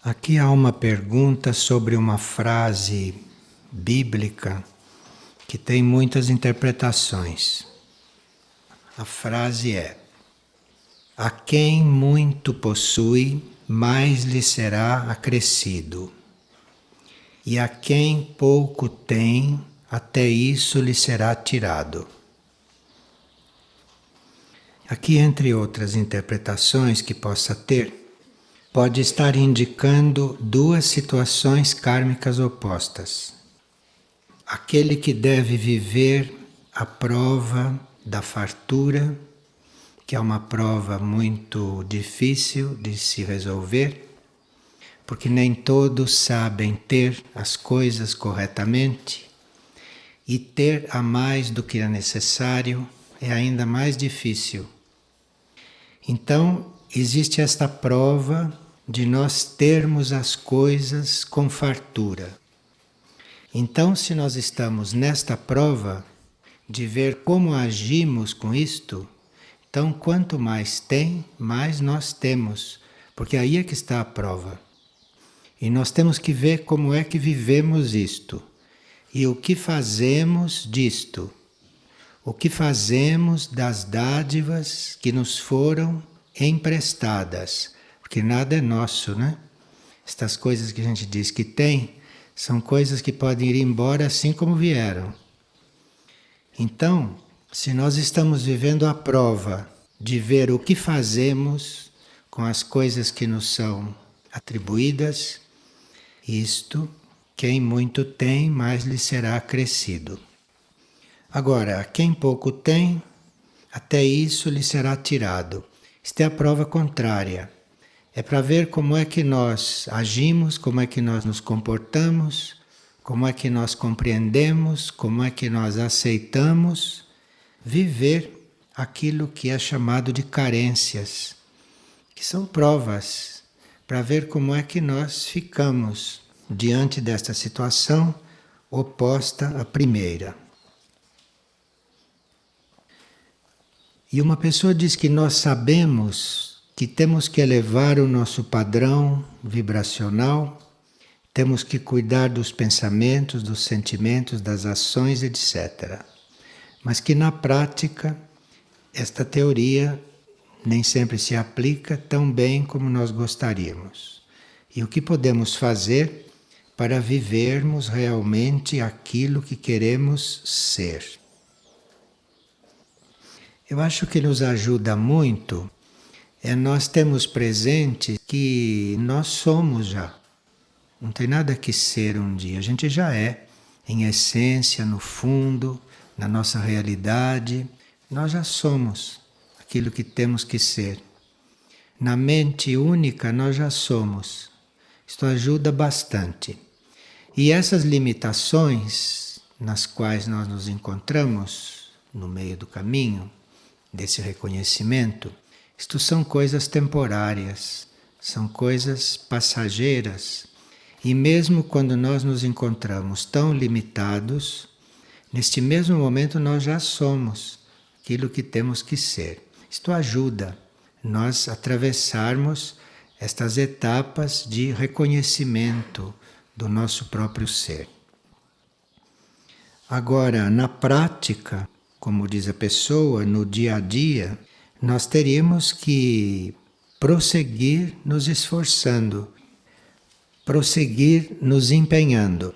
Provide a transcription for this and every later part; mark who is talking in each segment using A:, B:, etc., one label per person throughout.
A: Aqui há uma pergunta sobre uma frase bíblica que tem muitas interpretações. A frase é: a quem muito possui, mais lhe será acrescido, e a quem pouco tem, até isso lhe será tirado. Aqui, entre outras interpretações que possa ter, pode estar indicando duas situações kármicas opostas. Aquele que deve viver a prova da fartura, que é uma prova muito difícil de se resolver, porque nem todos sabem ter as coisas corretamente, e ter a mais do que é necessário é ainda mais difícil. Então, existe esta prova de nós termos as coisas com fartura. Então, se nós estamos nesta prova de ver como agimos com isto, então quanto mais tem, mais nós temos, porque aí é que está a prova. E nós temos que ver como é que vivemos isto e o que fazemos disto. O que fazemos das dádivas que nos foram emprestadas, porque nada é nosso, né? Estas coisas que a gente diz que tem, são coisas que podem ir embora assim como vieram. Então, se nós estamos vivendo a prova de ver o que fazemos com as coisas que nos são atribuídas, isto, quem muito tem, mais lhe será acrescido. Agora, quem pouco tem, até isso lhe será tirado. Isto é a prova contrária. É para ver como é que nós agimos, como é que nós nos comportamos, como é que nós compreendemos, como é que nós aceitamos viver aquilo que é chamado de carências, que são provas, para ver como é que nós ficamos diante desta situação oposta à primeira. E uma pessoa diz que nós sabemos que temos que elevar o nosso padrão vibracional, temos que cuidar dos pensamentos, dos sentimentos, das ações, etc. Mas que na prática esta teoria nem sempre se aplica tão bem como nós gostaríamos. E o que podemos fazer para vivermos realmente aquilo que queremos ser? Eu acho que nos ajuda muito nós termos presente que nós somos já. Não tem nada que ser um dia. A gente já é, em essência, no fundo, na nossa realidade. Nós já somos aquilo que temos que ser. Na mente única, nós já somos. Isto ajuda bastante. E essas limitações nas quais nós nos encontramos, no meio do caminho, desse reconhecimento, isto são coisas temporárias, são coisas passageiras. E mesmo quando nós nos encontramos tão limitados, neste mesmo momento nós já somos aquilo que temos que ser. Isto ajuda nós a atravessarmos estas etapas de reconhecimento do nosso próprio ser. Agora, na prática, como diz a pessoa, no dia a dia, nós teríamos que prosseguir nos esforçando, prosseguir nos empenhando,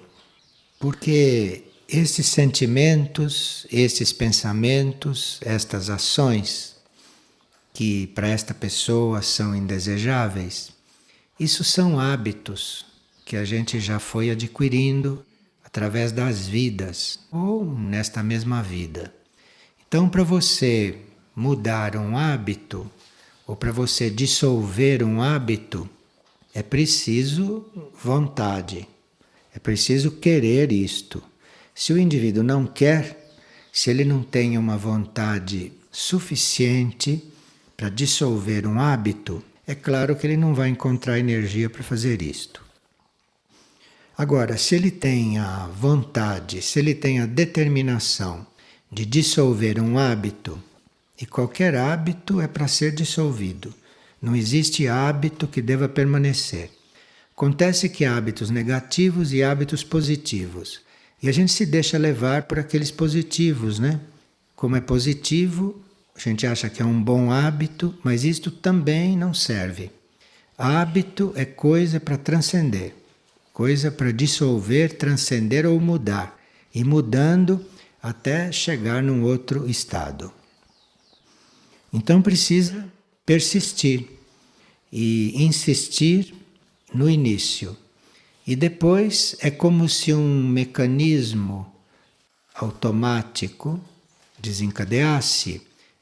A: porque esses sentimentos, esses pensamentos, estas ações que para esta pessoa são indesejáveis, isso são hábitos que a gente já foi adquirindo através das vidas ou nesta mesma vida. Então, para você mudar um hábito ou para você dissolver um hábito, é preciso vontade, é preciso querer isto. Se o indivíduo não quer, se ele não tem uma vontade suficiente para dissolver um hábito, é claro que ele não vai encontrar energia para fazer isto. Agora, se ele tem a vontade, se ele tem a determinação de dissolver um hábito, e qualquer hábito é para ser dissolvido. Não existe hábito que deva permanecer. Acontece que há hábitos negativos e hábitos positivos. E a gente se deixa levar por aqueles positivos, né? Como é positivo, a gente acha que é um bom hábito, mas isto também não serve. Hábito é coisa para transcender, coisa para dissolver, transcender ou mudar. E mudando até chegar num outro estado. Então precisa persistir e insistir no início. E depois é como se um mecanismo automático desencadeasse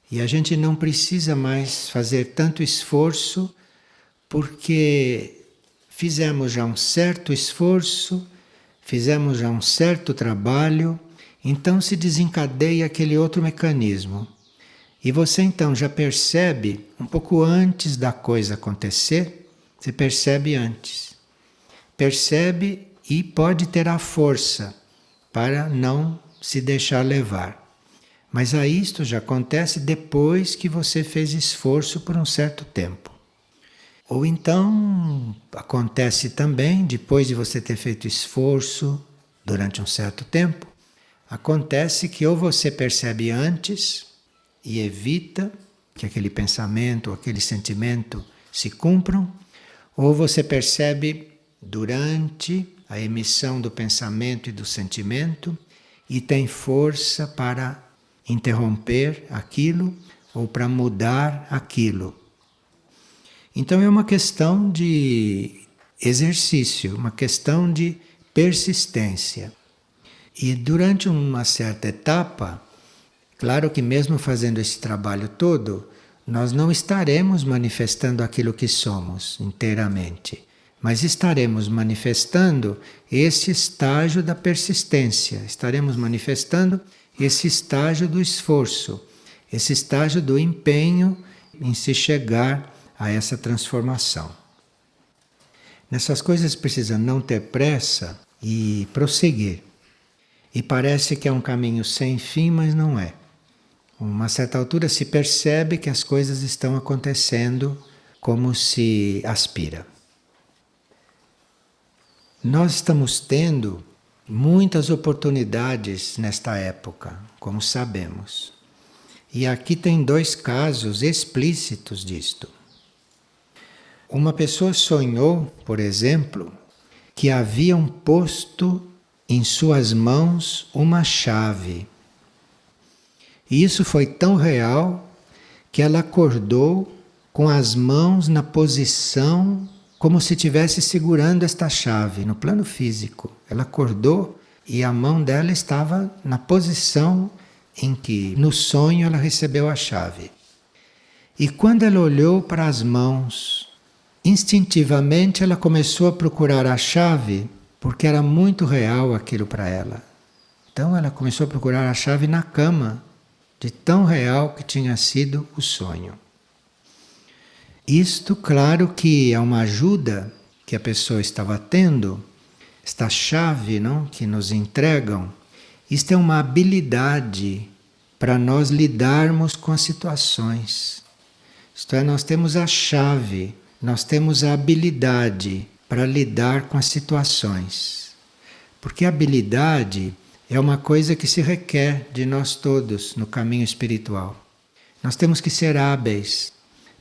A: e a gente não precisa mais fazer tanto esforço porque fizemos já um certo esforço, fizemos já um certo trabalho, então se desencadeia aquele outro mecanismo. E você então já percebe um pouco antes da coisa acontecer, você percebe antes. Percebe e pode ter a força para não se deixar levar. Mas aí isto já acontece depois que você fez esforço por um certo tempo. Ou então acontece também depois de você ter feito esforço durante um certo tempo, acontece que ou você percebe antes e evita que aquele pensamento ou aquele sentimento se cumpram, ou você percebe durante a emissão do pensamento e do sentimento e tem força para interromper aquilo ou para mudar aquilo. Então é uma questão de exercício, uma questão de persistência. E durante uma certa etapa, claro que mesmo fazendo esse trabalho todo, nós não estaremos manifestando aquilo que somos inteiramente, mas estaremos manifestando esse estágio da persistência, estaremos manifestando esse estágio do esforço, esse estágio do empenho em se chegar a essa transformação. Nessas coisas precisa não ter pressa e prosseguir. E parece que é um caminho sem fim, mas não é. A uma certa altura se percebe que as coisas estão acontecendo como se aspira. Nós estamos tendo muitas oportunidades nesta época, como sabemos. E aqui tem 2 casos explícitos disto. Uma pessoa sonhou, por exemplo, que haviam posto em suas mãos uma chave. E isso foi tão real que ela acordou com as mãos na posição como se estivesse segurando esta chave no plano físico. Ela acordou e a mão dela estava na posição em que no sonho ela recebeu a chave. E quando ela olhou para as mãos, instintivamente ela começou a procurar a chave porque era muito real aquilo para ela. Então ela começou a procurar a chave na cama, de tão real que tinha sido o sonho. Isto, claro que é uma ajuda que a pessoa estava tendo, esta chave, não, que nos entregam, isto é uma habilidade para nós lidarmos com as situações. Isto é, nós temos a chave, nós temos a habilidade para lidar com as situações. Porque a habilidade é uma coisa que se requer de nós todos no caminho espiritual. Nós temos que ser hábeis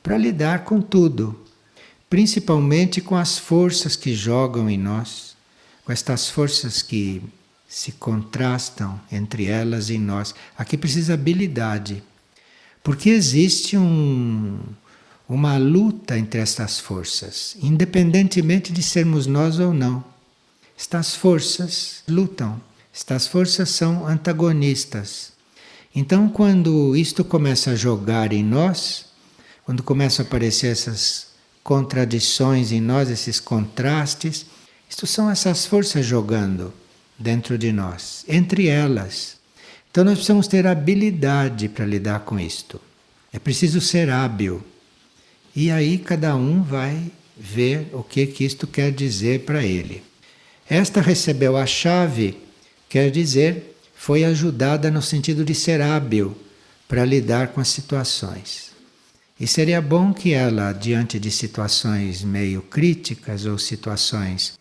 A: para lidar com tudo, principalmente com as forças que jogam em nós, com estas forças que se contrastam entre elas e nós. Aqui precisa habilidade, porque existe uma luta entre estas forças, independentemente de sermos nós ou não. Estas forças lutam, estas forças são antagonistas. Então, quando isto começa a jogar em nós, quando começam a aparecer essas contradições em nós, esses contrastes, isto são essas forças jogando dentro de nós, entre elas. Então nós precisamos ter habilidade para lidar com isto. É preciso ser hábil. E aí cada um vai ver o que isto quer dizer para ele. Esta recebeu a chave, quer dizer, foi ajudada no sentido de ser hábil para lidar com as situações. E seria bom que ela, diante de situações meio críticas ou situações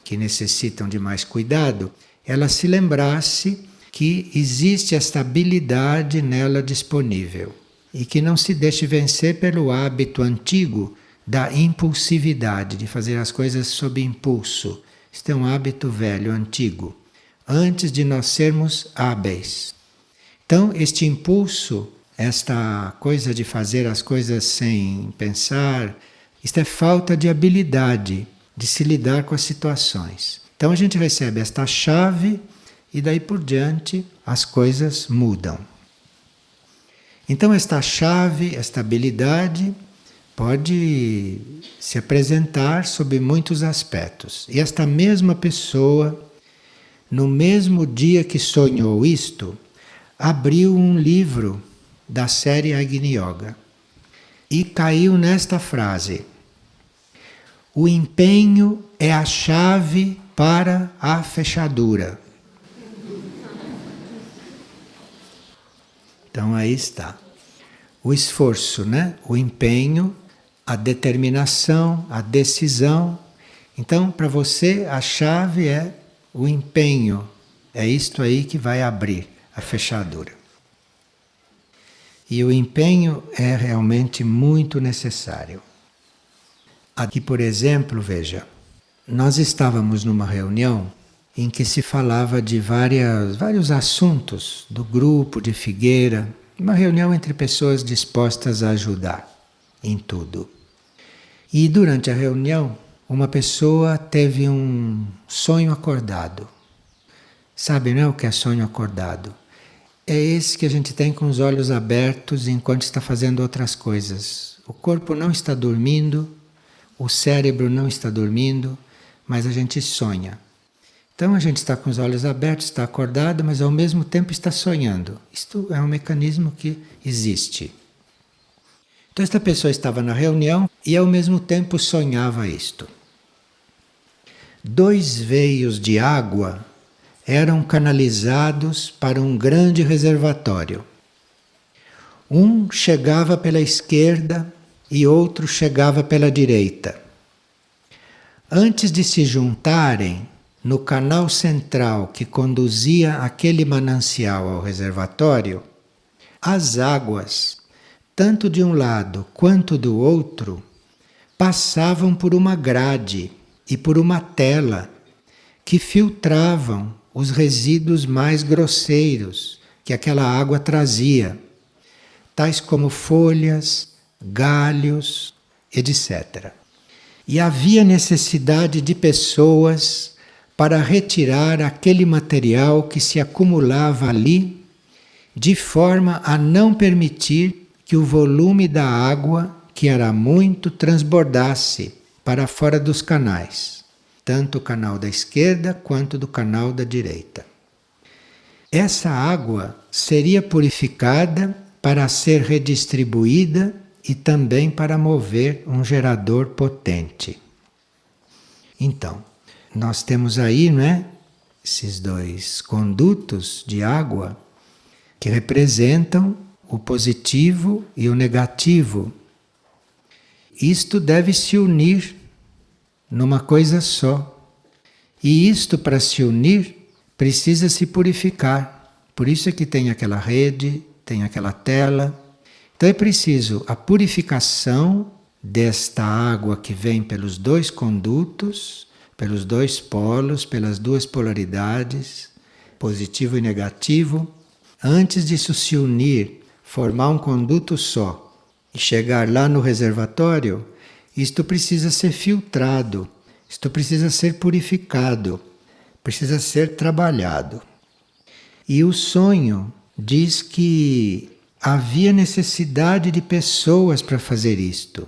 A: que necessitam de mais cuidado, ela se lembrasse que existe esta habilidade nela disponível e que não se deixe vencer pelo hábito antigo da impulsividade, de fazer as coisas sob impulso. Este é um hábito velho, antigo, antes de nós sermos hábeis. Então, este impulso, esta coisa de fazer as coisas sem pensar, isto é falta de habilidade de se lidar com as situações. Então a gente recebe esta chave e daí por diante as coisas mudam. Então esta chave, esta habilidade pode se apresentar sob muitos aspectos. E esta mesma pessoa, no mesmo dia que sonhou isto, abriu um livro da série Agni Yoga e caiu nesta frase: o empenho é a chave para a fechadura. Então aí está. O esforço, né? O empenho, a determinação, a decisão. Então, para você, a chave é o empenho. É isto aí que vai abrir a fechadura. E o empenho é realmente muito necessário. Aqui, por exemplo, veja, nós estávamos numa reunião em que se falava de vários assuntos do grupo de Figueira, uma reunião entre pessoas dispostas a ajudar em tudo. E durante a reunião, uma pessoa teve um sonho acordado. Sabe, não é o que é sonho acordado? É esse que a gente tem com os olhos abertos enquanto está fazendo outras coisas. O corpo não está dormindo, o cérebro não está dormindo, mas a gente sonha. Então a gente está com os olhos abertos, está acordado, mas ao mesmo tempo está sonhando. Isto é um mecanismo que existe. Então esta pessoa estava na reunião e ao mesmo tempo sonhava isto. 2 veios de água eram canalizados para um grande reservatório. Um chegava pela esquerda e outro chegava pela direita. Antes de se juntarem no canal central que conduzia aquele manancial ao reservatório, as águas, tanto de um lado quanto do outro, passavam por uma grade e por uma tela que filtravam os resíduos mais grosseiros que aquela água trazia, tais como folhas, galhos, etc. E havia necessidade de pessoas para retirar aquele material que se acumulava ali, de forma a não permitir que o volume da água, que era muito, transbordasse para fora dos canais, tanto o canal da esquerda quanto do canal da direita. Essa água seria purificada para ser redistribuída e também para mover um gerador potente. Então, nós temos aí, não é, esses 2 condutos de água que representam o positivo e o negativo. Isto deve se unir numa coisa só. E isto, para se unir, precisa se purificar. Por isso é que tem aquela rede, tem aquela tela. Então é preciso a purificação desta água que vem pelos 2 condutos, pelos 2 polos, pelas 2 polaridades, positivo e negativo, antes disso se unir, formar um conduto só e chegar lá no reservatório. Isto precisa ser filtrado, isto precisa ser purificado, precisa ser trabalhado. E o sonho diz que havia necessidade de pessoas para fazer isto.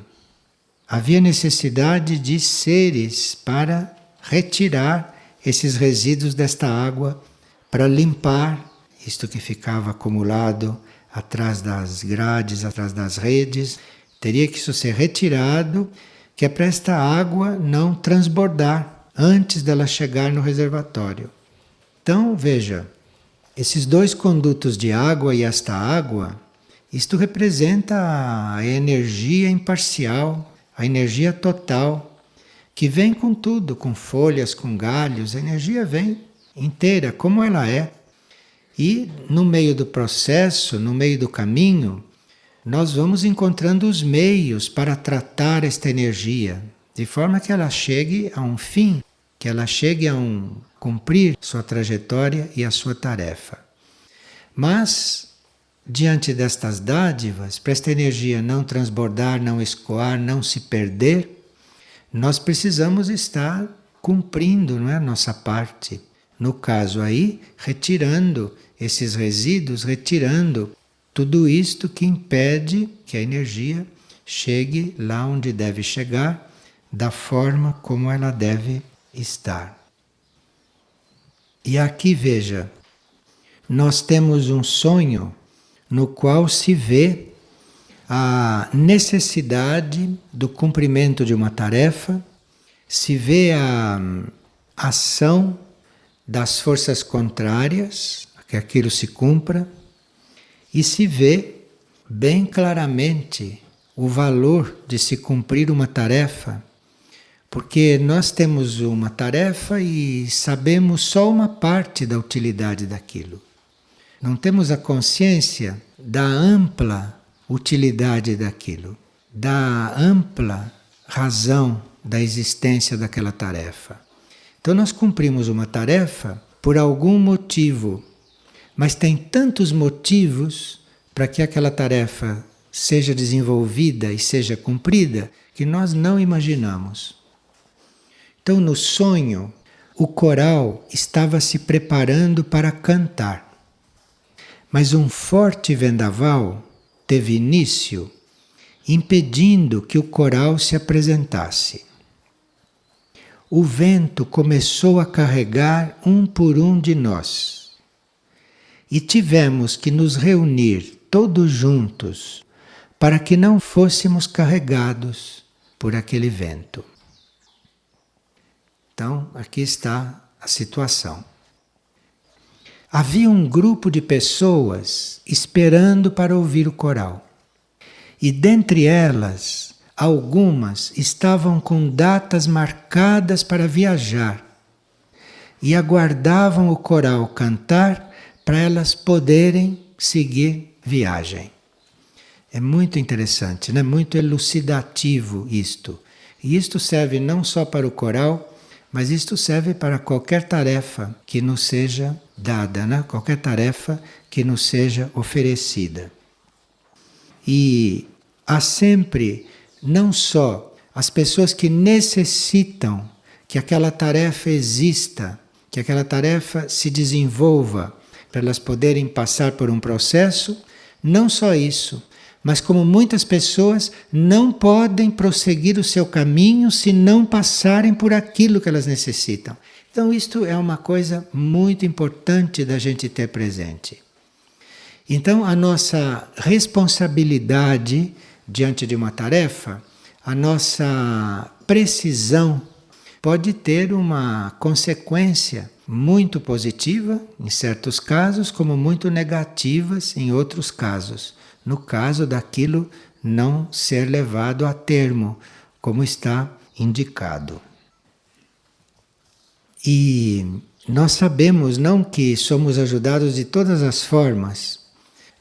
A: Havia necessidade de seres para retirar esses resíduos desta água, para limpar isto que ficava acumulado atrás das grades, atrás das redes. Teria que isso ser retirado, que é para esta água não transbordar antes dela chegar no reservatório. Então, veja, esses 2 condutos de água e esta água, Isto representa a energia imparcial, a energia total, que vem com tudo, com folhas, com galhos, a energia vem inteira, como ela é. E no meio do processo, no meio do caminho, nós vamos encontrando os meios para tratar esta energia, de forma que ela chegue a um fim, que ela chegue a cumprir sua trajetória e a sua tarefa. Mas, diante destas dádivas, para esta energia não transbordar, não escoar, não se perder, nós precisamos estar cumprindo, não é, a nossa parte. No caso aí, retirando esses resíduos, retirando tudo isto que impede que a energia chegue lá onde deve chegar, da forma como ela deve estar. E aqui veja, nós temos um sonho no qual se vê a necessidade do cumprimento de uma tarefa, se vê a ação das forças contrárias, que aquilo se cumpra, e se vê bem claramente o valor de se cumprir uma tarefa, porque nós temos uma tarefa e sabemos só uma parte da utilidade daquilo. Não temos a consciência da ampla utilidade daquilo, da ampla razão da existência daquela tarefa. Então nós cumprimos uma tarefa por algum motivo, mas tem tantos motivos para que aquela tarefa seja desenvolvida e seja cumprida que nós não imaginamos. Então no sonho, o coral estava se preparando para cantar. Mas um forte vendaval teve início, impedindo que o coral se apresentasse. O vento começou a carregar um por um de nós. E tivemos que nos reunir todos juntos para que não fôssemos carregados por aquele vento. Então, aqui está a situação. Havia um grupo de pessoas esperando para ouvir o coral. E dentre elas, algumas estavam com datas marcadas para viajar e aguardavam o coral cantar para elas poderem seguir viagem. É muito interessante, né? Muito elucidativo isto. E isto serve não só para o coral, mas isto serve para qualquer tarefa que nos seja dada, né? Qualquer tarefa que nos seja oferecida. E há sempre não só as pessoas que necessitam que aquela tarefa exista, que aquela tarefa se desenvolva, para elas poderem passar por um processo, não só isso, mas como muitas pessoas não podem prosseguir o seu caminho se não passarem por aquilo que elas necessitam. Então isto é uma coisa muito importante da gente ter presente. Então a nossa responsabilidade diante de uma tarefa, a nossa precisão pode ter uma consequência muito positiva em certos casos, como muito negativas em outros casos. No caso daquilo não ser levado a termo, como está indicado. E nós sabemos não que somos ajudados de todas as formas,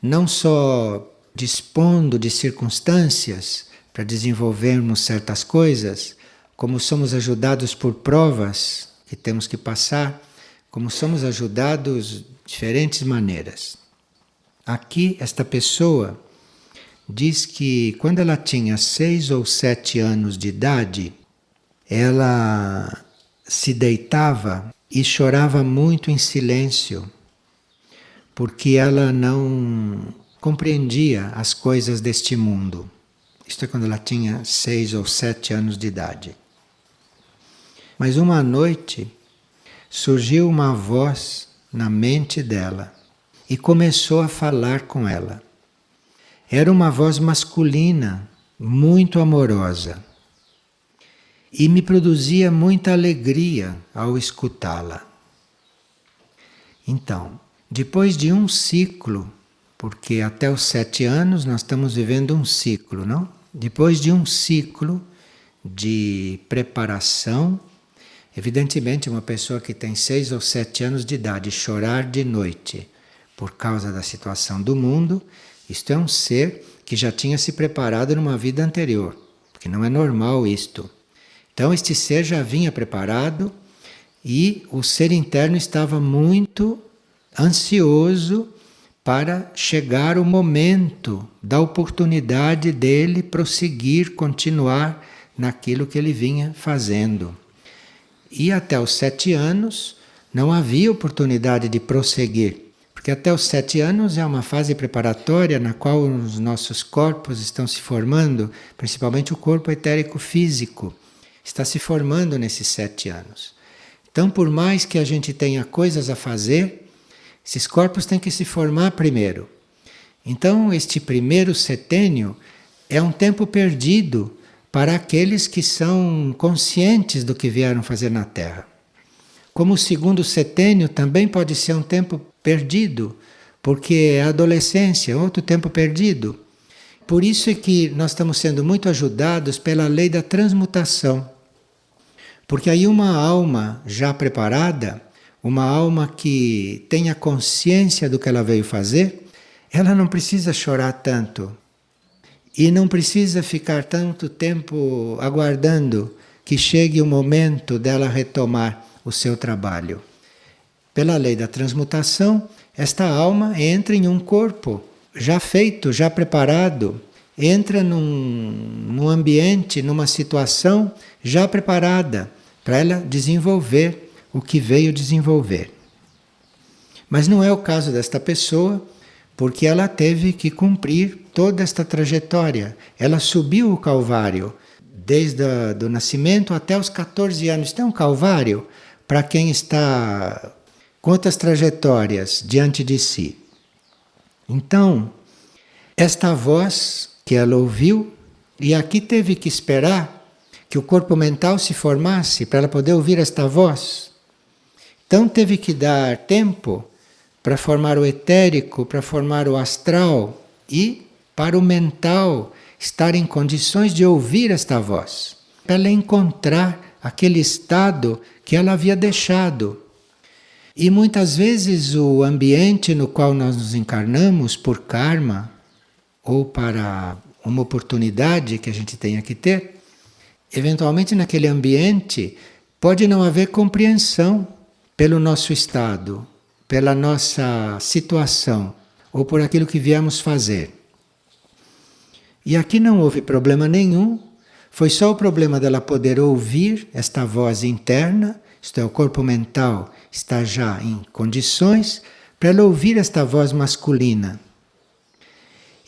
A: não só dispondo de circunstâncias para desenvolvermos certas coisas, como somos ajudados por provas que temos que passar, como somos ajudados de diferentes maneiras. Aqui, esta pessoa diz que quando ela tinha 6 ou 7 anos de idade, ela se deitava e chorava muito em silêncio, porque ela não compreendia as coisas deste mundo. Isto é quando ela tinha 6 ou 7 anos de idade. Mas uma noite surgiu uma voz na mente dela e começou a falar com ela. Era uma voz masculina, muito amorosa, e me produzia muita alegria ao escutá-la. Então, depois de um ciclo porque até os 7 anos nós estamos vivendo um ciclo, não? Depois de um ciclo de preparação, evidentemente uma pessoa que tem 6 ou 7 anos de idade chorar de noite por causa da situação do mundo, isto é um ser que já tinha se preparado numa vida anterior, porque não é normal isto. Então este ser já vinha preparado e o ser interno estava muito ansioso para chegar o momento da oportunidade dele prosseguir, continuar naquilo que ele vinha fazendo. E até os 7 anos não havia oportunidade de prosseguir, porque até os 7 anos é uma fase preparatória na qual os nossos corpos estão se formando, principalmente o corpo etérico físico, está se formando nesses 7 anos. Então, por mais que a gente tenha coisas a fazer, esses corpos têm que se formar primeiro. Então, este primeiro setênio é um tempo perdido para aqueles que são conscientes do que vieram fazer na Terra. Como o segundo setênio também pode ser um tempo perdido, porque é a adolescência, outro tempo perdido. Por isso é que nós estamos sendo muito ajudados pela lei da transmutação. Porque aí uma alma já preparada, uma alma que tenha consciência do que ela veio fazer, ela não precisa chorar tanto. E não precisa ficar tanto tempo aguardando que chegue o momento dela retomar o seu trabalho. Pela lei da transmutação, esta alma entra em um corpo já feito, já preparado, entra num ambiente, numa situação já preparada para ela desenvolver o que veio desenvolver. Mas não é o caso desta pessoa, porque ela teve que cumprir toda esta trajetória. Ela subiu o Calvário, desde o nascimento até os 14 anos. Isto é um Calvário para quem está com outras trajetórias diante de si. Então, esta voz que ela ouviu, e aqui teve que esperar que o corpo mental se formasse para ela poder ouvir esta voz. Então teve que dar tempo para formar o etérico, para formar o astral e para o mental estar em condições de ouvir esta voz, para ela encontrar aquele estado que ela havia deixado. E muitas vezes o ambiente no qual nós nos encarnamos por karma ou para uma oportunidade que a gente tenha que ter, eventualmente naquele ambiente pode não haver compreensão pelo nosso estado, pela nossa situação ou por aquilo que viemos fazer. E aqui não houve problema nenhum, foi só o problema dela poder ouvir esta voz interna, isto é, o corpo mental está já em condições para ela ouvir esta voz masculina.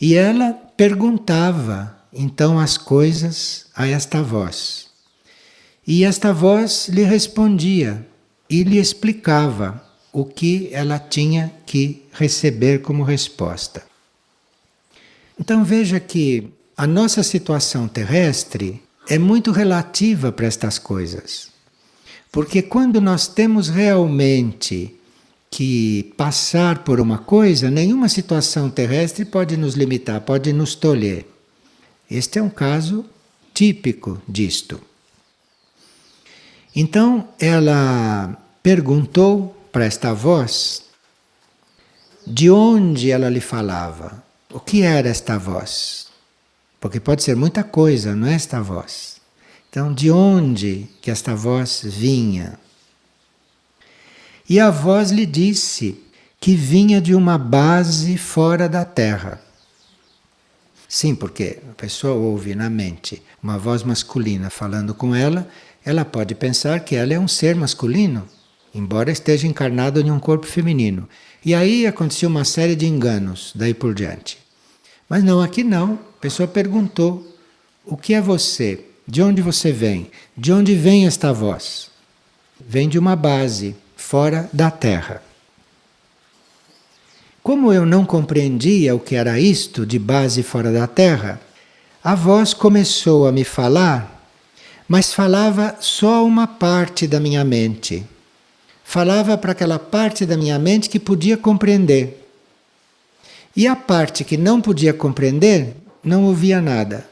A: E ela perguntava então as coisas a esta voz. E esta voz lhe respondia e lhe explicava o que ela tinha que receber como resposta. Então veja que a nossa situação terrestre é muito relativa para estas coisas. Porque quando nós temos realmente que passar por uma coisa, nenhuma situação terrestre pode nos limitar, pode nos tolher. Este é um caso típico disto. Então ela perguntou para esta voz de onde ela lhe falava, o que era esta voz. Porque pode ser muita coisa, não é esta voz. Então, de onde que esta voz vinha? E a voz lhe disse que vinha de uma base fora da Terra. Sim, porque a pessoa ouve na mente uma voz masculina falando com ela, ela pode pensar que ela é um ser masculino, embora esteja encarnado em um corpo feminino. E aí aconteceu uma série de enganos, daí por diante. Mas não, aqui não. A pessoa perguntou, o que é você? De onde você vem? De onde vem esta voz? Vem de uma base, fora da Terra. Como eu não compreendia o que era isto de base fora da Terra, a voz começou a me falar, mas falava só uma parte da minha mente. Falava para aquela parte da minha mente que podia compreender. E a parte que não podia compreender não ouvia nada.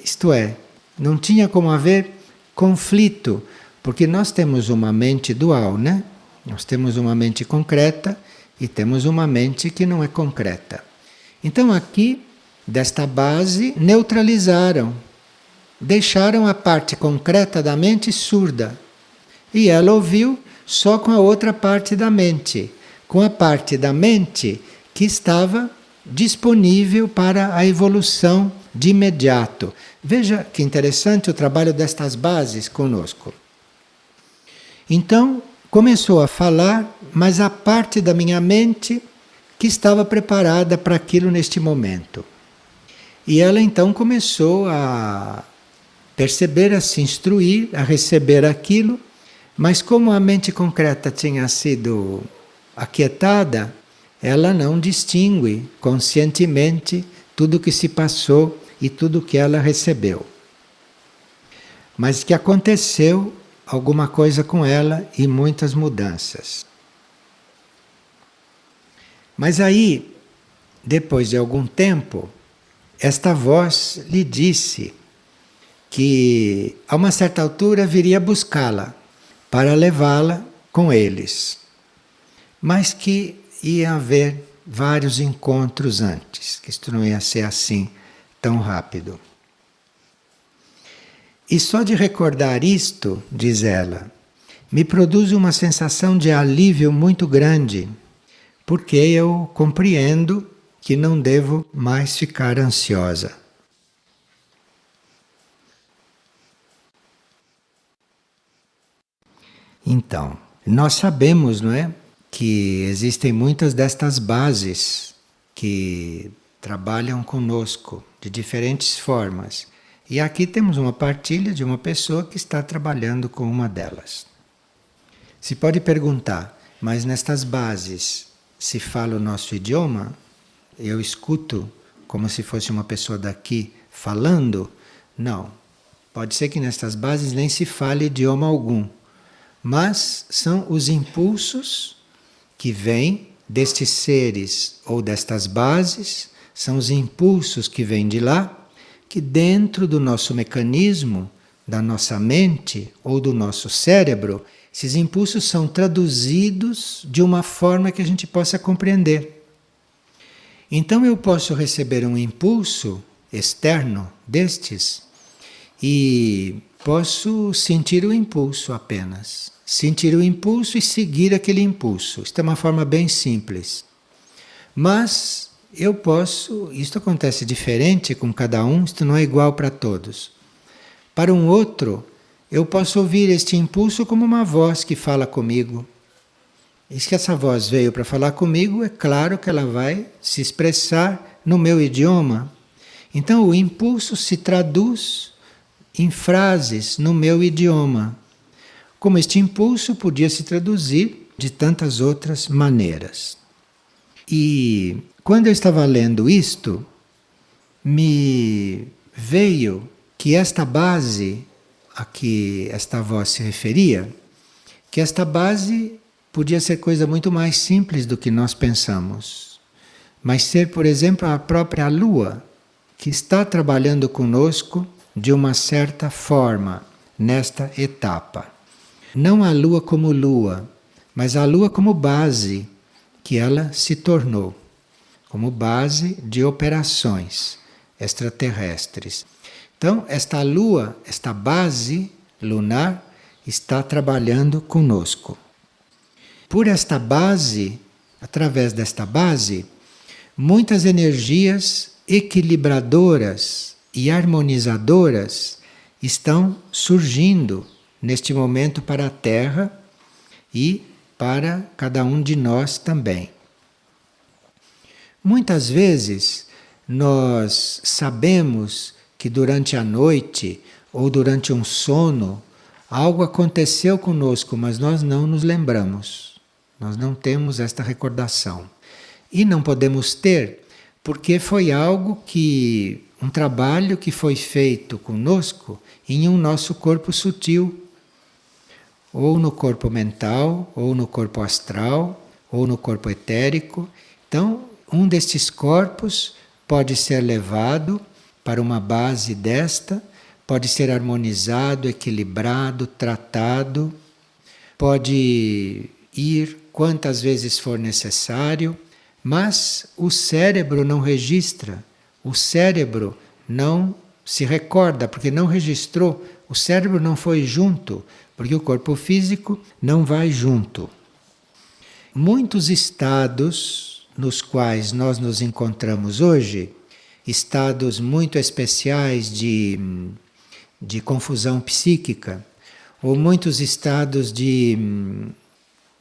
A: Isto é, não tinha como haver conflito, porque nós temos uma mente dual, né? Nós temos uma mente concreta e temos uma mente que não é concreta. Então aqui, desta base, neutralizaram, deixaram a parte concreta da mente surda. E ela ouviu só com a outra parte da mente, com a parte da mente que estava disponível para a evolução de imediato. Veja que interessante o trabalho destas bases conosco. Então, começou a falar, mas a parte da minha mente que estava preparada para aquilo neste momento. E ela então começou a perceber, a se instruir, a receber aquilo, mas como a mente concreta tinha sido aquietada, ela não distingue conscientemente tudo o que se passou e tudo o que ela recebeu. Mas que aconteceu alguma coisa com ela e muitas mudanças. Mas aí, depois de algum tempo, esta voz lhe disse que a uma certa altura viria buscá-la para levá-la com eles, mas que ia haver vários encontros antes, que isto não ia ser assim tão rápido. E só de recordar isto, diz ela, me produz uma sensação de alívio muito grande, porque eu compreendo que não devo mais ficar ansiosa. Então, nós sabemos, não é, que existem muitas destas bases que trabalham conosco de diferentes formas. E aqui temos uma partilha de uma pessoa que está trabalhando com uma delas. Se pode perguntar, mas nestas bases se fala o nosso idioma? Eu escuto como se fosse uma pessoa daqui falando? Não. Pode ser que nestas bases nem se fale idioma algum. Mas são os impulsos que vêm destes seres ou destas bases, são os impulsos que vêm de lá, que dentro do nosso mecanismo, da nossa mente ou do nosso cérebro, esses impulsos são traduzidos de uma forma que a gente possa compreender. Então eu posso receber um impulso externo destes e posso sentir o impulso apenas. Sentir o impulso e seguir aquele impulso. Isto é uma forma bem simples. Mas eu posso, isto acontece diferente com cada um, isto não é igual para todos. Para um outro, eu posso ouvir este impulso como uma voz que fala comigo. E se essa voz veio para falar comigo, é claro que ela vai se expressar no meu idioma. Então o impulso se traduz em frases no meu idioma. Como este impulso podia se traduzir de tantas outras maneiras. E quando eu estava lendo isto, me veio que esta base a que esta voz se referia, que esta base podia ser coisa muito mais simples do que nós pensamos. Mas ser, por exemplo, a própria Lua, que está trabalhando conosco de uma certa forma nesta etapa. Não a Lua como Lua, mas a Lua como base que ela se tornou, como base de operações extraterrestres. Então, esta Lua, esta base lunar, está trabalhando conosco. Por esta base, através desta base, muitas energias equilibradoras e harmonizadoras estão surgindo neste momento para a Terra e para cada um de nós também. Muitas vezes nós sabemos que durante a noite ou durante um sono algo aconteceu conosco, mas nós não nos lembramos. Nós não temos esta recordação. E não podemos ter porque foi algo que, um trabalho que foi feito conosco em um nosso corpo sutil, ou no corpo mental, ou no corpo astral, ou no corpo etérico. Então, um destes corpos pode ser levado para uma base desta, pode ser harmonizado, equilibrado, tratado, pode ir quantas vezes for necessário, mas o cérebro não registra, o cérebro não se recorda, porque não registrou, o cérebro não foi junto, porque o corpo físico não vai junto. Muitos estados nos quais nós nos encontramos hoje, estados muito especiais de confusão psíquica, ou muitos estados de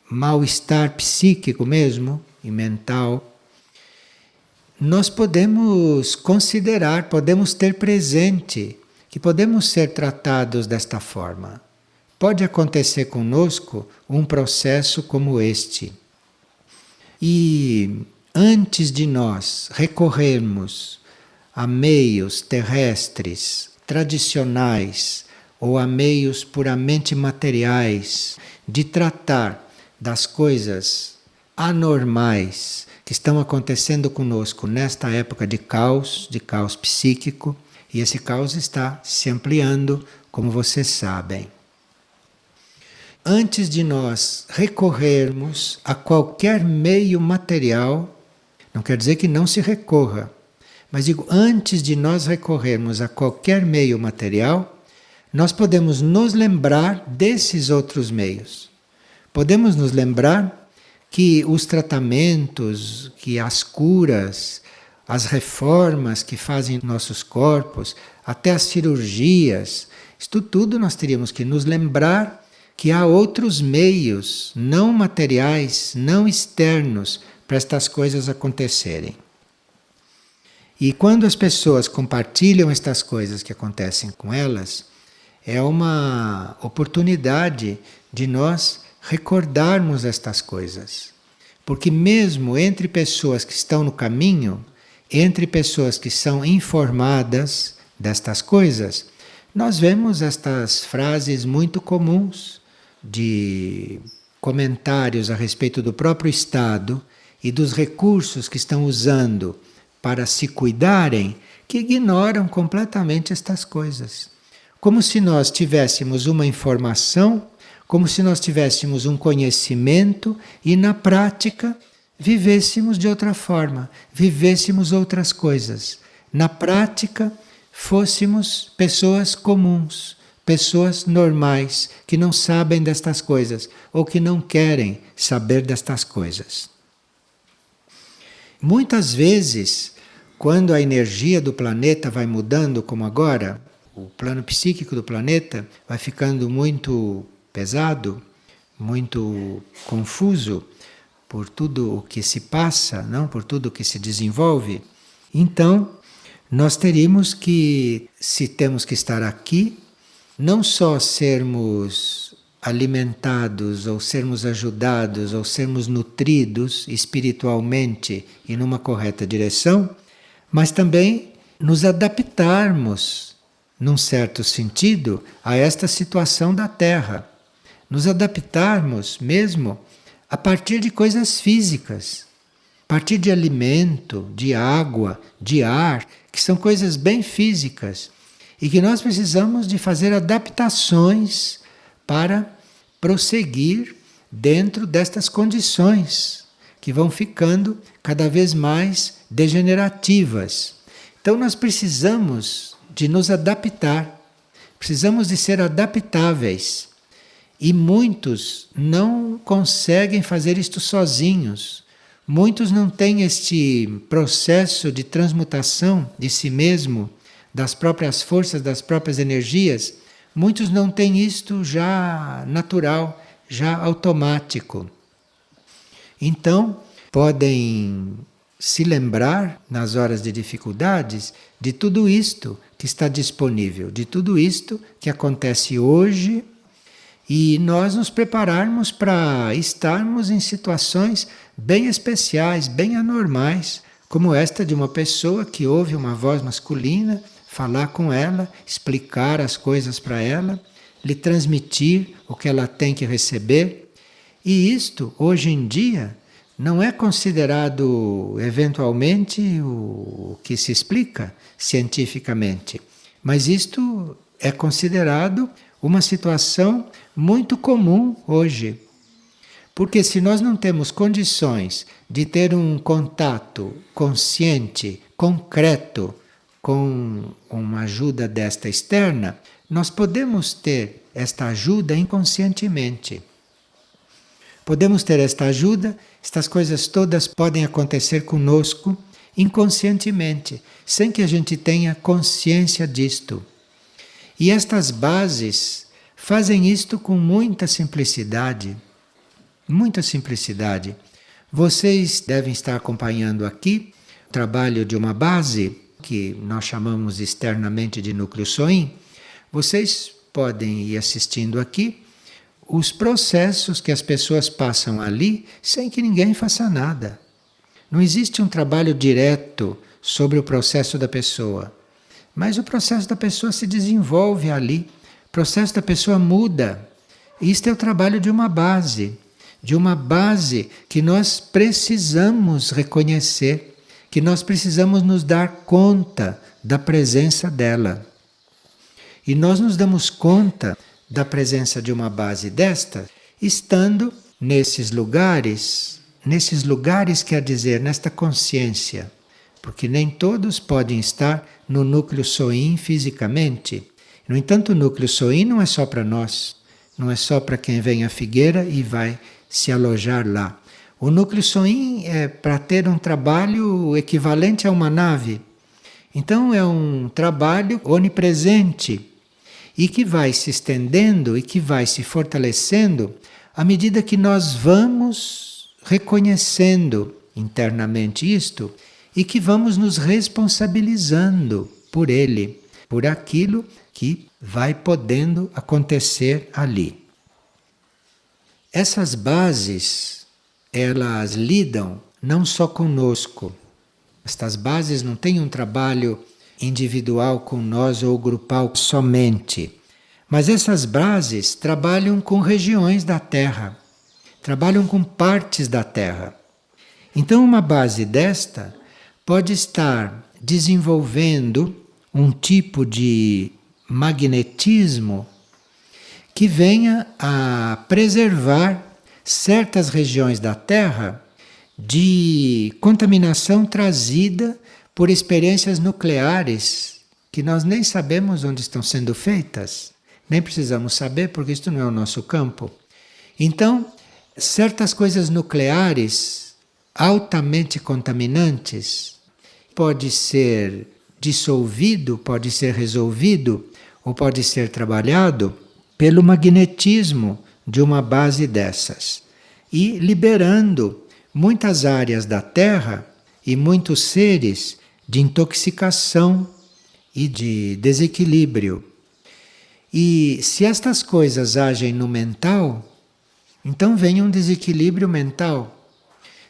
A: mal-estar psíquico mesmo, e mental, nós podemos considerar, podemos ter presente que podemos ser tratados desta forma. Pode acontecer conosco um processo como este. E antes de nós recorrermos a meios terrestres, tradicionais, ou a meios puramente materiais de tratar das coisas anormais que estão acontecendo conosco nesta época de caos psíquico, e esse caos está se ampliando, como vocês sabem. Antes de nós recorrermos a qualquer meio material, não quer dizer que não se recorra, mas digo, antes de nós recorrermos a qualquer meio material, nós podemos nos lembrar desses outros meios. Podemos nos lembrar que os tratamentos, que as curas, as reformas que fazem nossos corpos, até as cirurgias, isto tudo nós teríamos que nos lembrar que há outros meios não materiais, não externos, para estas coisas acontecerem. E quando as pessoas compartilham estas coisas que acontecem com elas, é uma oportunidade de nós recordarmos estas coisas. Porque mesmo entre pessoas que estão no caminho, entre pessoas que são informadas destas coisas, nós vemos estas frases muito comuns de comentários a respeito do próprio Estado e dos recursos que estão usando para se cuidarem, que ignoram completamente estas coisas. Como se nós tivéssemos uma informação, como se nós tivéssemos um conhecimento e na prática vivêssemos de outra forma, vivêssemos outras coisas. Na prática fôssemos pessoas comuns, pessoas normais, que não sabem destas coisas ou que não querem saber destas coisas. Muitas vezes, quando a energia do planeta vai mudando, como agora, o plano psíquico do planeta vai ficando muito pesado, muito confuso por tudo o que se passa, não? Por tudo o que se desenvolve. Então, nós teríamos que, se temos que estar aqui, não só sermos alimentados, ou sermos ajudados, ou sermos nutridos espiritualmente e numa correta direção, mas também nos adaptarmos, num certo sentido, a esta situação da Terra. Nos adaptarmos mesmo a partir de coisas físicas, a partir de alimento, de água, de ar, que são coisas bem físicas e que nós precisamos de fazer adaptações para prosseguir dentro destas condições que vão ficando cada vez mais degenerativas. Então nós precisamos de nos adaptar, precisamos de ser adaptáveis. E muitos não conseguem fazer isto sozinhos. Muitos não têm este processo de transmutação de si mesmo, das próprias forças, das próprias energias. Muitos não têm isto já natural, já automático. Então, podem se lembrar, nas horas de dificuldades, de tudo isto que está disponível, de tudo isto que acontece hoje, e nós nos prepararmos para estarmos em situações bem especiais, bem anormais, como esta de uma pessoa que ouve uma voz masculina, falar com ela, explicar as coisas para ela, lhe transmitir o que ela tem que receber. E isto, hoje em dia, não é considerado eventualmente o que se explica cientificamente, mas isto é considerado uma situação muito comum hoje. Porque se nós não temos condições de ter um contato consciente, concreto, com uma ajuda desta externa, nós podemos ter esta ajuda inconscientemente. Podemos ter esta ajuda, estas coisas todas podem acontecer conosco inconscientemente, sem que a gente tenha consciência disto. E estas bases fazem isto com muita simplicidade. Muita simplicidade. Vocês devem estar acompanhando aqui o trabalho de uma base que nós chamamos externamente de núcleo SOIN. Vocês podem ir assistindo aqui os processos que as pessoas passam ali sem que ninguém faça nada. Não existe um trabalho direto sobre o processo da pessoa, mas o processo da pessoa se desenvolve ali, o processo da pessoa muda. Isto é o trabalho de uma base que nós precisamos reconhecer, que nós precisamos nos dar conta da presença dela. E nós nos damos conta da presença de uma base desta, estando nesses lugares quer dizer, nesta consciência, porque nem todos podem estar no núcleo SOIN fisicamente. No entanto, o núcleo SOIN não é só para nós, não é só para quem vem à Figueira e vai se alojar lá. O núcleo SOIN é para ter um trabalho equivalente a uma nave. Então é um trabalho onipresente e que vai se estendendo e que vai se fortalecendo à medida que nós vamos reconhecendo internamente isto e que vamos nos responsabilizando por ele, por aquilo que vai podendo acontecer ali. Essas bases, elas lidam não só conosco. Estas bases não têm um trabalho individual com nós ou grupal somente. Mas essas bases trabalham com regiões da Terra, trabalham com partes da Terra. Então, uma base desta pode estar desenvolvendo um tipo de magnetismo que venha a preservar certas regiões da Terra de contaminação trazida por experiências nucleares que nós nem sabemos onde estão sendo feitas, nem precisamos saber porque isto não é o nosso campo. Então, certas coisas nucleares altamente contaminantes pode ser dissolvido, pode ser resolvido ou pode ser trabalhado pelo magnetismo de uma base dessas e liberando muitas áreas da Terra e muitos seres de intoxicação e de desequilíbrio. E se estas coisas agem no mental, então vem um desequilíbrio mental.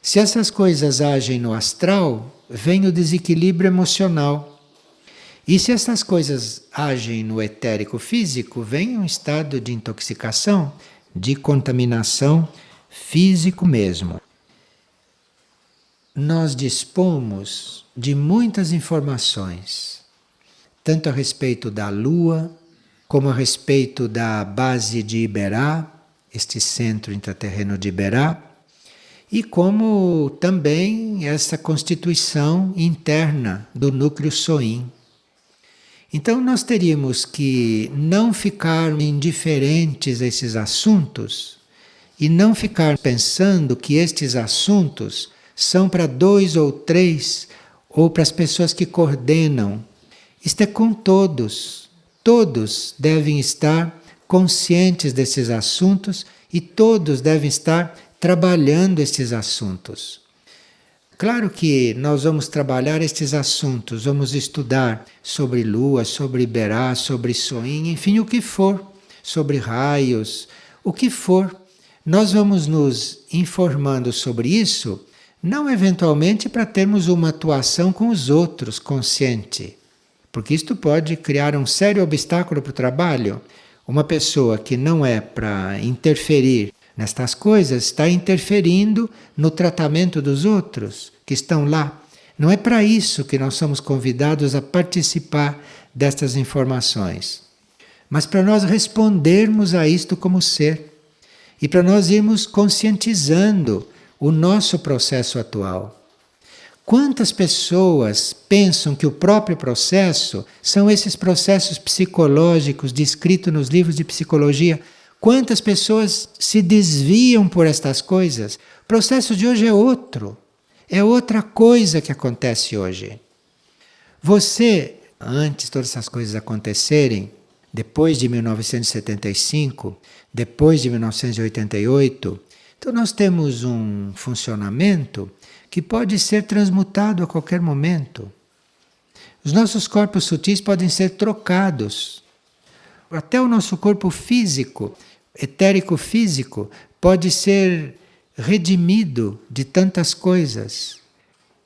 A: Se essas coisas agem no astral, vem o desequilíbrio emocional. E se essas coisas agem no etérico físico, vem um estado de intoxicação, de contaminação físico mesmo. Nós dispomos de muitas informações, tanto a respeito da Lua, como a respeito da base de Iberá, este centro intraterreno de Iberá, e como também essa constituição interna do núcleo SOIN. Então nós teríamos que não ficar indiferentes a esses assuntos e não ficar pensando que estes assuntos são para 2 ou 3 ou para as pessoas que coordenam. Isto é com todos. Todos devem estar conscientes desses assuntos e todos devem estar trabalhando estes assuntos. Claro que nós vamos trabalhar estes assuntos, vamos estudar sobre Lua, sobre Iberá, sobre SOIN, enfim, o que for, sobre raios, o que for. Nós vamos nos informando sobre isso, não eventualmente para termos uma atuação com os outros consciente, porque isto pode criar um sério obstáculo para o trabalho. Uma pessoa que não é para interferir nestas coisas, está interferindo no tratamento dos outros que estão lá. Não é para isso que nós somos convidados a participar destas informações, mas para nós respondermos a isto como ser e para nós irmos conscientizando o nosso processo atual. Quantas pessoas pensam que o próprio processo são esses processos psicológicos descritos nos livros de psicologia? Quantas pessoas se desviam por estas coisas? O processo de hoje é outro. É outra coisa que acontece hoje. Você, antes de todas essas coisas acontecerem, depois de 1975, depois de 1988, então nós temos um funcionamento que pode ser transmutado a qualquer momento. Os nossos corpos sutis podem ser trocados. Até o nosso corpo físico, etérico físico, pode ser redimido de tantas coisas.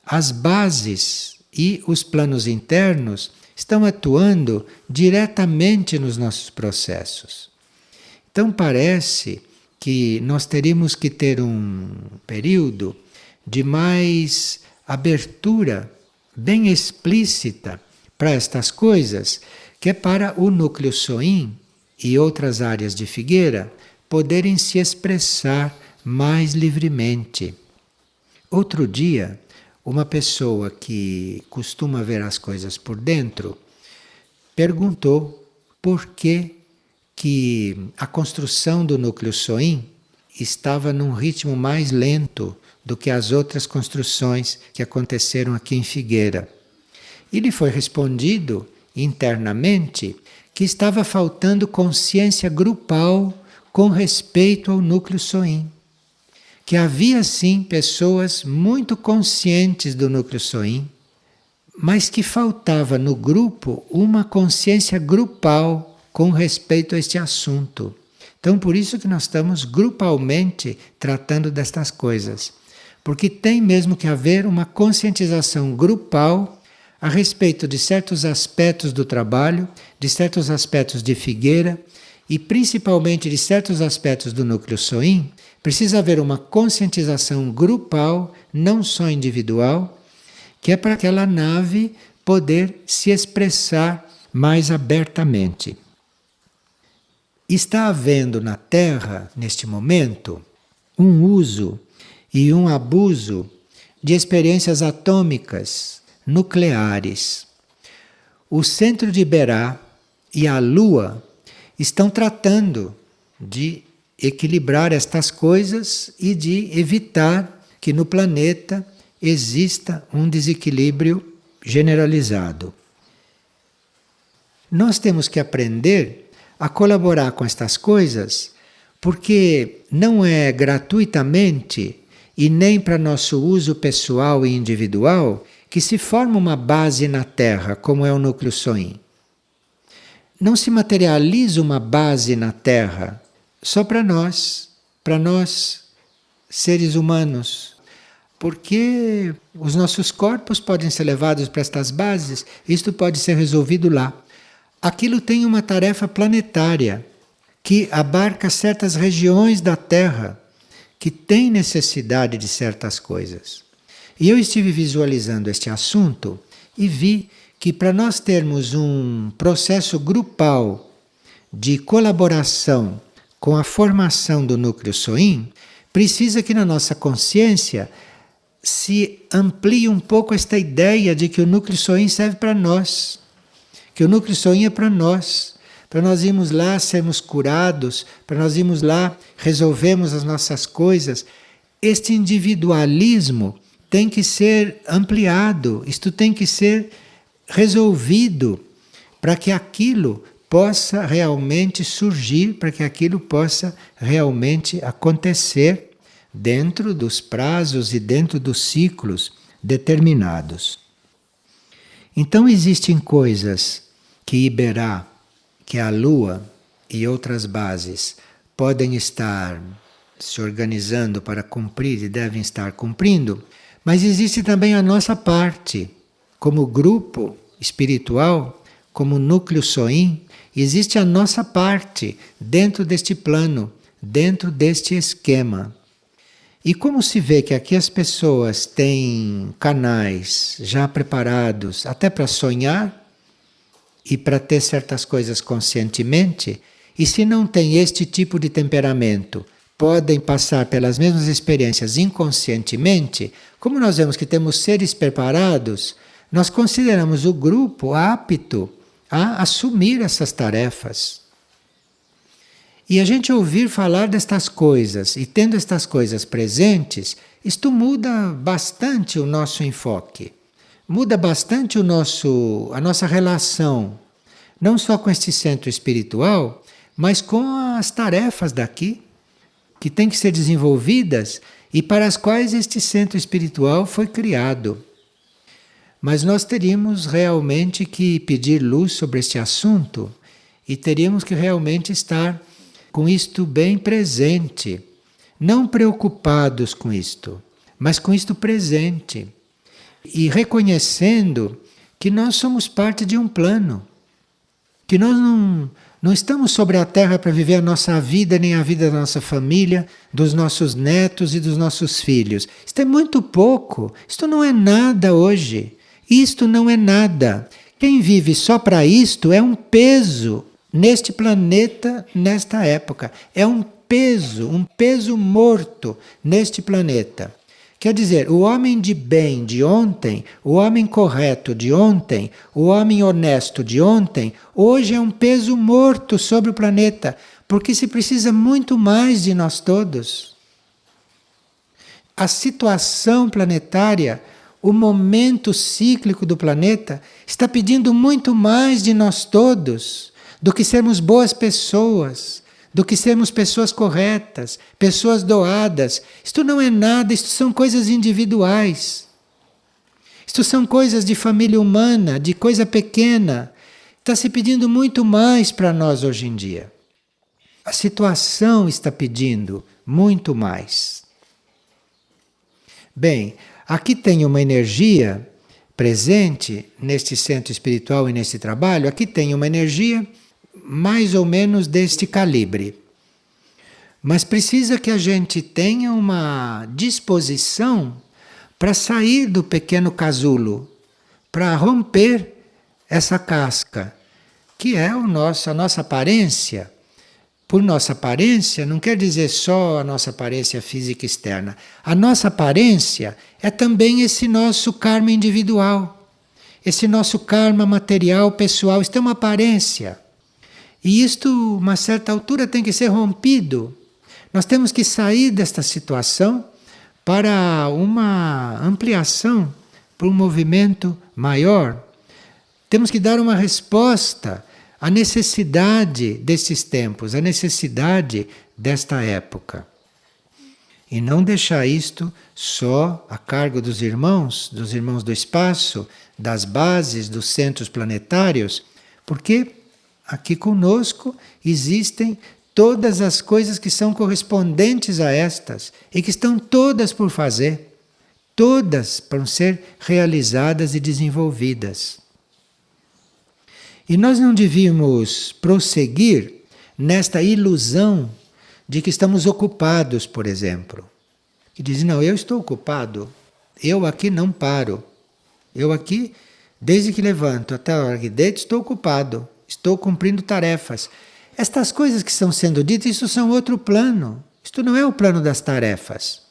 A: As bases e os planos internos estão atuando diretamente nos nossos processos. Então parece que nós teríamos que ter um período de mais abertura bem explícita para estas coisas, que é para o núcleo Soin e outras áreas de Figueira poderem se expressar mais livremente. Outro dia, uma pessoa que costuma ver as coisas por dentro perguntou por que a construção do núcleo Soin estava num ritmo mais lento do que as outras construções que aconteceram aqui em Figueira. E lhe foi respondido internamente que estava faltando consciência grupal com respeito ao núcleo Soin. Que havia sim pessoas muito conscientes do núcleo Soin, mas que faltava no grupo uma consciência grupal com respeito a este assunto. Então por isso que nós estamos grupalmente tratando destas coisas. Porque tem mesmo que haver uma conscientização grupal a respeito de certos aspectos do trabalho, de certos aspectos de Figueira e principalmente de certos aspectos do núcleo Soin. Precisa haver uma conscientização grupal, não só individual, que é para aquela nave poder se expressar mais abertamente. Está havendo na Terra, neste momento, um uso e um abuso de experiências atômicas, nucleares. O centro de Iberá e a Lua estão tratando de equilibrar estas coisas e de evitar que no planeta exista um desequilíbrio generalizado. Nós temos que aprender a colaborar com estas coisas, porque não é gratuitamente e nem para nosso uso pessoal e individual que se forma uma base na Terra, como é o núcleo Soin. Não se materializa uma base na Terra só para nós seres humanos, porque os nossos corpos podem ser levados para estas bases, isto pode ser resolvido lá. Aquilo tem uma tarefa planetária que abarca certas regiões da Terra que têm necessidade de certas coisas. E eu estive visualizando este assunto e vi que para nós termos um processo grupal de colaboração com a formação do núcleo Soin, precisa que na nossa consciência se amplie um pouco esta ideia de que o núcleo Soin serve para nós, que o núcleo Soin é para nós irmos lá sermos curados, para nós irmos lá resolvermos as nossas coisas. Este individualismo tem que ser ampliado, isto tem que ser resolvido para que aquilo possa realmente surgir, para que aquilo possa realmente acontecer dentro dos prazos e dentro dos ciclos determinados. Então existem coisas que Iberá, que a Lua e outras bases podem estar se organizando para cumprir e devem estar cumprindo, mas existe também a nossa parte, como grupo espiritual, como núcleo Soin, existe a nossa parte dentro deste plano, dentro deste esquema. E como se vê que aqui as pessoas têm canais já preparados até para sonhar e para ter certas coisas conscientemente, e se não tem este tipo de temperamento, podem passar pelas mesmas experiências inconscientemente, como nós vemos que temos seres preparados, nós consideramos o grupo apto a assumir essas tarefas. E a gente ouvir falar destas coisas e tendo estas coisas presentes, isto muda bastante o nosso enfoque, muda bastante a nossa relação, não só com este centro espiritual, mas com as tarefas daqui, que têm que ser desenvolvidas e para as quais este centro espiritual foi criado. Mas nós teríamos realmente que pedir luz sobre este assunto e teríamos que realmente estar com isto bem presente, não preocupados com isto, mas com isto presente e reconhecendo que nós somos parte de um plano, que nós não estamos sobre a Terra para viver a nossa vida, nem a vida da nossa família, dos nossos netos e dos nossos filhos. Isto é muito pouco, isto não é nada hoje, isto não é nada. Quem vive só para isto é um peso neste planeta, nesta época. É um peso morto neste planeta. Quer dizer, o homem de bem de ontem, o homem correto de ontem, o homem honesto de ontem, hoje é um peso morto sobre o planeta, porque se precisa muito mais de nós todos. A situação planetária, o momento cíclico do planeta, está pedindo muito mais de nós todos do que sermos boas pessoas, do que sermos pessoas corretas, pessoas doadas. Isto não é nada, isto são coisas individuais. Isto são coisas de família humana, de coisa pequena. Está se pedindo muito mais para nós hoje em dia. A situação está pedindo muito mais. Bem, aqui tem uma energia presente neste centro espiritual e neste trabalho. Aqui tem uma energia mais ou menos deste calibre. Mas precisa que a gente tenha uma disposição para sair do pequeno casulo, para romper essa casca, que é a nossa aparência. Por nossa aparência, não quer dizer só a nossa aparência física externa. A nossa aparência é também esse nosso karma individual, esse nosso karma material, pessoal. Isto é uma aparência. E isto, a uma certa altura, tem que ser rompido. Nós temos que sair desta situação para uma ampliação, para um movimento maior. Temos que dar uma resposta à necessidade desses tempos, à necessidade desta época. E não deixar isto só a cargo dos irmãos do espaço, das bases, dos centros planetários, porque aqui conosco existem todas as coisas que são correspondentes a estas e que estão todas por fazer, todas para ser realizadas e desenvolvidas. E nós não devíamos prosseguir nesta ilusão de que estamos ocupados, por exemplo. Que dizem, não, eu estou ocupado, eu aqui não paro. Eu aqui, desde que levanto até a hora que deito, estou ocupado. Estou cumprindo tarefas. Estas coisas que estão sendo ditas, isso são outro plano. Isto não é o plano das tarefas.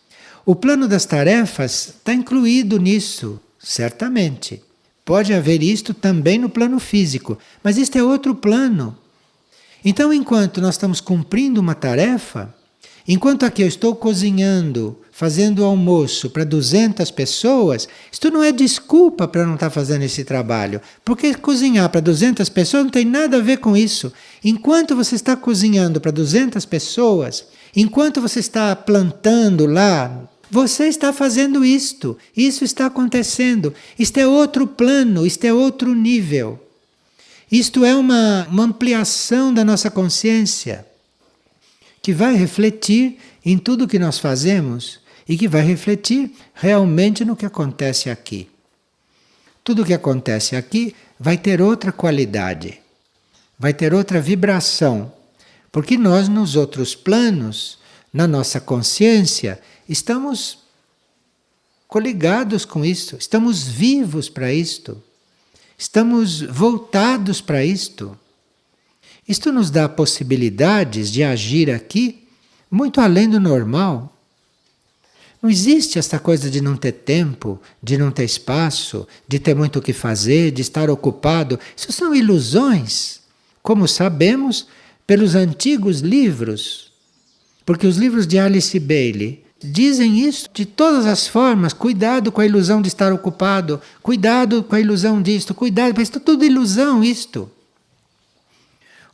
A: O plano das tarefas está incluído nisso, certamente. Pode haver isto também no plano físico, mas este é outro plano. Então, enquanto nós estamos cumprindo uma tarefa, enquanto aqui eu estou cozinhando, fazendo almoço para 200 pessoas, isto não é desculpa para não estar fazendo esse trabalho. Porque cozinhar para 200 pessoas não tem nada a ver com isso. Enquanto você está cozinhando para 200 pessoas, enquanto você está plantando lá, você está fazendo isto. Isso está acontecendo. Isto é outro plano, isto é outro nível. Isto é uma ampliação da nossa consciência, que vai refletir em tudo que nós fazemos e que vai refletir realmente no que acontece aqui. Tudo o que acontece aqui vai ter outra qualidade, vai ter outra vibração, Porque nós, nos outros planos, na nossa consciência, estamos coligados com isto, estamos vivos para isto, estamos voltados para isto. Isto nos dá possibilidades de agir aqui muito além do normal. Não existe essa coisa de não ter tempo, de não ter espaço, de ter muito o que fazer, de estar ocupado. Isso são ilusões, como sabemos pelos antigos livros. Porque os livros de Alice Bailey dizem isso de todas as formas. Cuidado com a ilusão de estar ocupado, cuidado com a ilusão disto, cuidado, mas isto é tudo ilusão isto.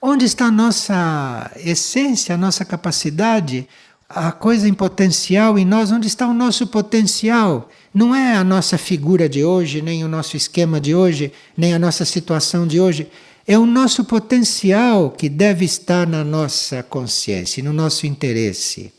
A: Onde está a nossa essência, a nossa capacidade, a coisa em potencial em nós? Onde está o nosso potencial? Não é a nossa figura de hoje, nem o nosso esquema de hoje, nem a nossa situação de hoje. É o nosso potencial que deve estar na nossa consciência, no nosso interesse.